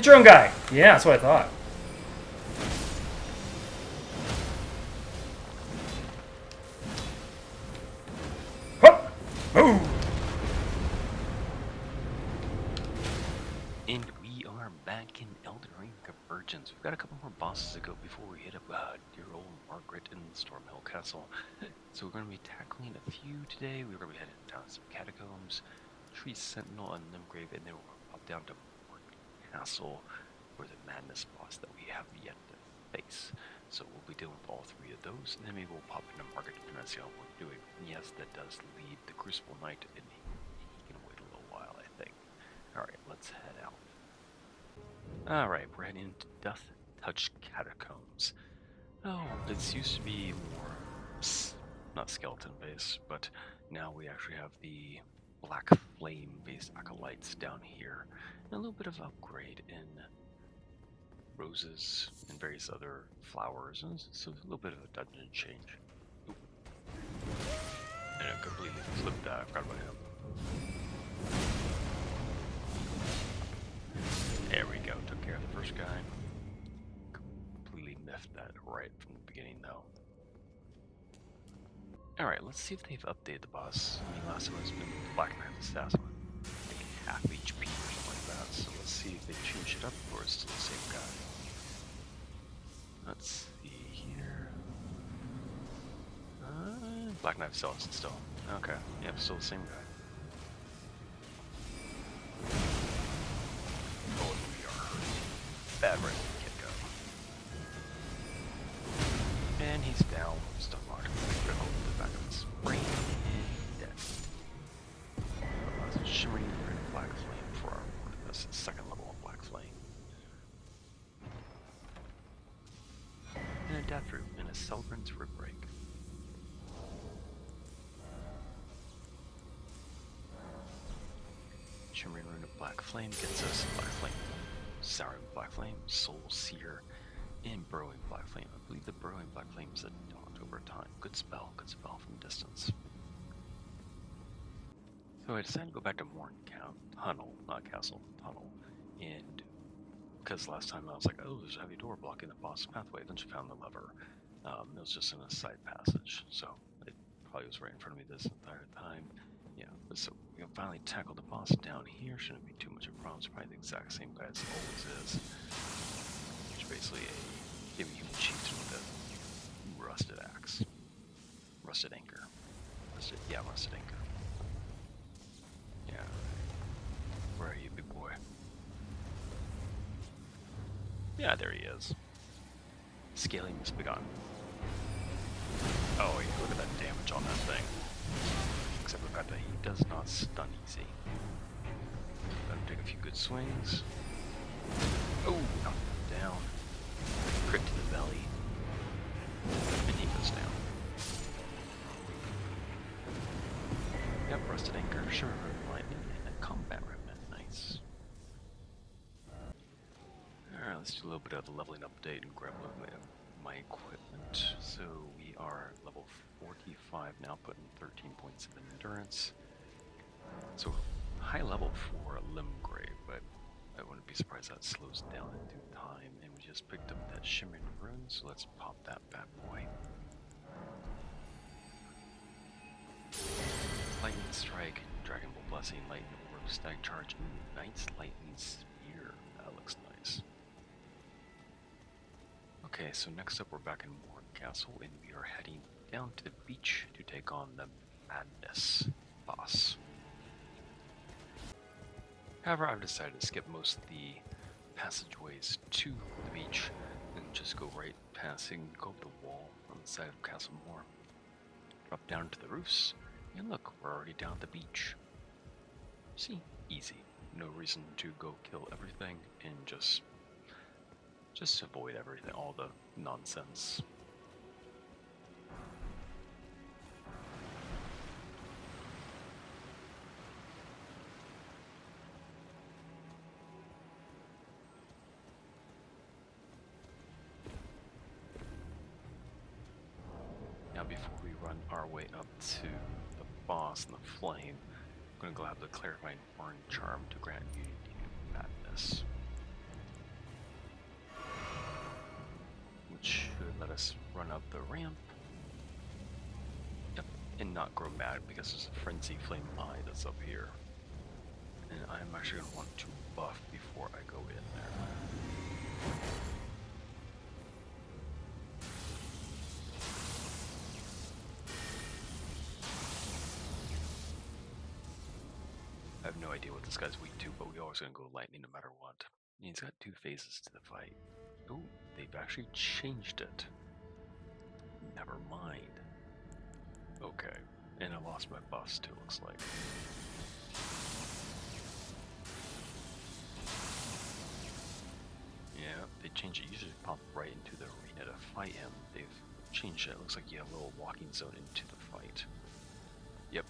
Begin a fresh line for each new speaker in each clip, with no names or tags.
Hit your own guy. Yeah, that's what I thought. Hup! Boom!
And we are back in Elden Ring Convergence. We've got a couple more bosses to go before we hit up dear old Margit in the Stormhill Castle. So we're going to be tackling a few today. We're going to be heading down some catacombs, Tree Sentinel, and Limgrave, and then we'll pop down to Margit Castle for the Madness boss that we have yet to face. So we'll be dealing with all three of those, and then maybe we'll pop into Margit and see how we're doing. And yes, that does lead the Crucible Knight, and he can wait a little while, I think. Alright, let's head out. Alright, we're heading into Deathtouched Catacombs. Oh, this used to be more, not skeleton based, but now we actually have the black flame based acolytes down here. And a little bit of upgrade in roses and various other flowers. And so a little bit of a dungeon change. Oop. And I completely flipped that, I forgot about him. There we go, took care of the first guy. Completely miffed that right from the beginning though. Alright, let's see if they've updated the boss. I mean, last time it's been Black Knight Assassin, like half HP or something like that. So let's see if they changed it up or it's still the same guy. Let's see here. Black Knight Assassin still. Okay, yep, still the same guy. Oh, we are bad right from the get-go. And he's down, stun locked, critical to the back of his brain, and dead. Shimmering red black flame for our that's the second level of black flame. And a death root and a Celebrant's rib break. Shimmering rune of black flame gets us black flame, souring black flame, soul seer, and burrowing black flame. I believe the burrowing black flame is a daunt over time. Good spell from distance. So I decided to go back to Morn Tunnel, not Castle, Tunnel, and because last time I was like, oh, there's a heavy door blocking the boss pathway, then she found the lever. It was just in a side passage, so it probably was right in front of me this entire time. Yeah, so we finally tackled the boss down here. Shouldn't be too much of a problem. It's probably the exact same guy as it always is. Which is basically a human chieftain with a rusted axe. Rusted anchor. Rusted anchor. Yeah. Where are you, big boy? Yeah, there he is. Scaling Misbegotten. Oh, yeah, look at that damage on that thing. Except for the fact that he does not stun easy. Let him take a few good swings. Oh, knocked him down. Crit to the belly. And he goes down. Yep, rusted anchor, sure, lightning, and a combat remnant. Nice. Alright, let's do a little bit of a leveling update and grab a little bit of my equipment. So we are level 45 now, putting 13 points of endurance. So high level for Limgrave, but I wouldn't be surprised that slows down in due time. And we just picked up that Shimmering Rune, so let's pop that bad boy. Lightning Strike, Dragon Ball Blessing, Lightning Orb, Stag Charge, ooh, Knight's Lightning Spear. That looks nice. Okay, so next up we're back in Morn Castle, and we are heading down to the beach to take on the Madness boss. However, I've decided to skip most of the passageways to the beach and just go right passing, go up the wall on the side of Castle Moor. Drop down to the roofs, and look, we're already down at the beach. See, easy. No reason to go kill everything and just avoid everything, all the nonsense. Now before we run our way up to the boss and the flame, I'm going to grab the Clarifying Horn Charm to grant immunity to madness. should let us run up the ramp. Yep, and not grow mad because there's a Frenzy Flame Eye that's up here. And I'm actually going to want to buff before I go in there. I have no idea what this guy's weak to, but we're always going to go lightning no matter what. And he's got 2 phases to the fight. Oh, they've actually changed it. Never mind. Okay, and I lost my buffs too, looks like. Yeah, they changed it. You usually pop right into the arena to fight him. They've changed it. It looks like you have a little walking zone into the fight. Yep.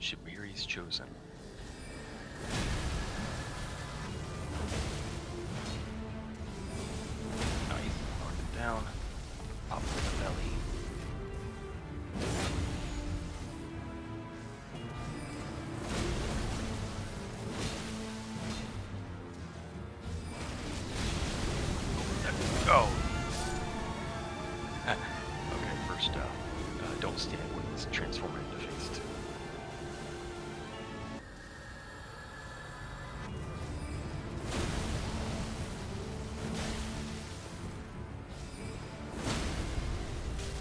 Shabriri's Chosen. Nice. Knock it down. Pop to the belly. Go! Okay, first don't stand when it's transforming into phase 2.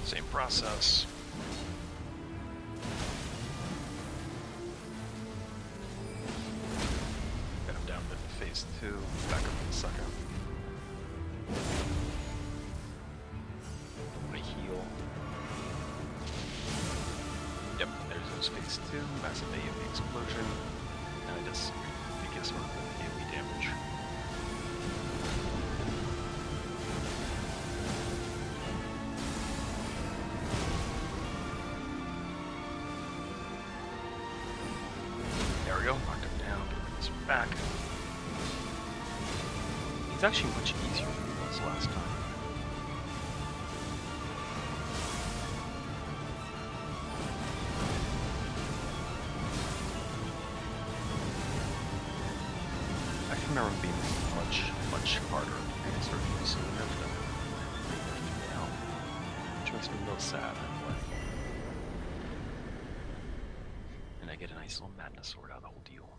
Same process. Got him down to phase 2, back up in a second. I'm gonna heal. Yep, there's those phase 2, massive AoE explosion, and I just because of the AoE damage. There we go, knocked him down, bring this back. He's actually much easier than he was last time. I remember him being much harder than I started using Elden. Now, which makes me a little sad in a way. And I get a nice little madness sword out of the whole deal.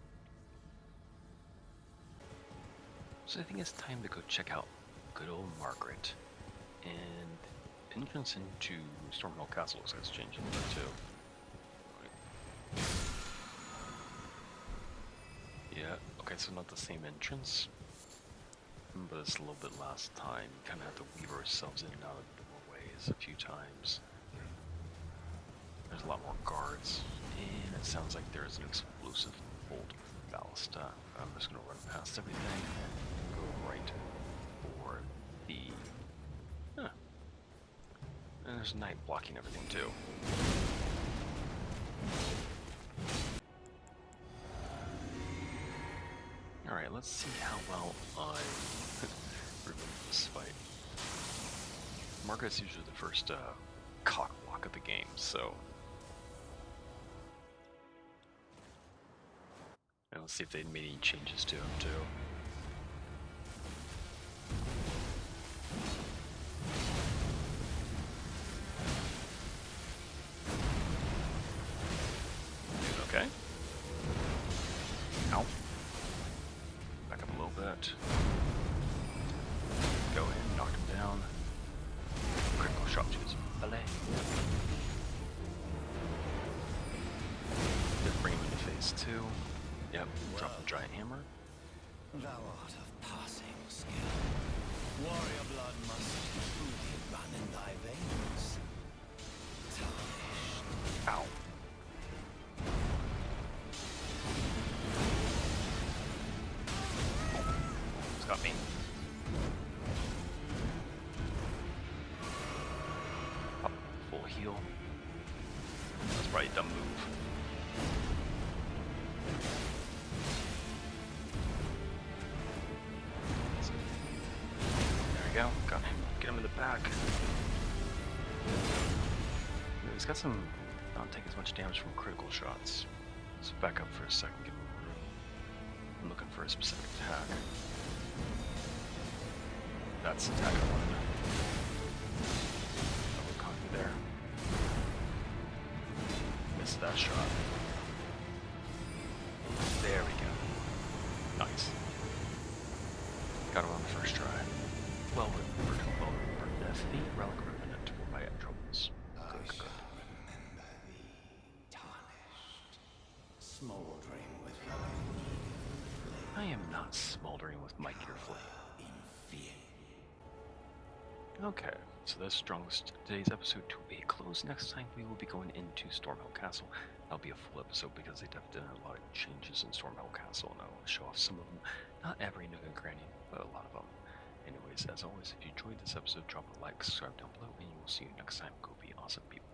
So I think it's time to go check out good old Margit. And entrance into Stormhill Castle looks like it's changed a little bit too. Yeah, okay, so not the same entrance, but it's a little bit last time. Kind of have to weave ourselves in and out of doorways a few times. There's a lot more guards, and it sounds like there's an explosive bolt ballista. I'm just going to run past everything and go right for the... Huh. And there's night blocking everything too. Alright, let's see how well I remember this fight. Margit's usually the first cock block of the game, so... And let's see if they made any changes to him too. Okay. Ow. Back up a little bit. Go in, knock him down. Critical shot to his belly. Just bring him into phase 2. Yep, drop the giant hammer.
Thou art of passing skill. Warrior blood must truly run in thy veins. Tarnished.
Ow. It's got me. Up, full heal. That's probably a dumb move. Go, got him. Get him in the back. He's got some. Not take as much damage from critical shots. So back up for a second. Give him room. I'm looking for a specific attack. That's the attack I wanted. Double caught me there. Missed that shot. There we go. Nice. Got him on the first try. Well remembered. Well remembered. Defeat relic remnant for my troubles. Good, good.
Remember thee, tarnished, smoldering with light.
I am not smoldering with my gear flame.
In fear.
Okay, so that's strongest. Today's episode to a close. Next time we will be going into Stormhill Castle. That'll be a full episode because they definitely done a lot of changes in Stormhill Castle, and I will show off some of them. Not every nook and cranny, but a lot of them. Anyways, as always, if you enjoyed this episode, drop a like, subscribe down below, and you will see you next time. Go be awesome people.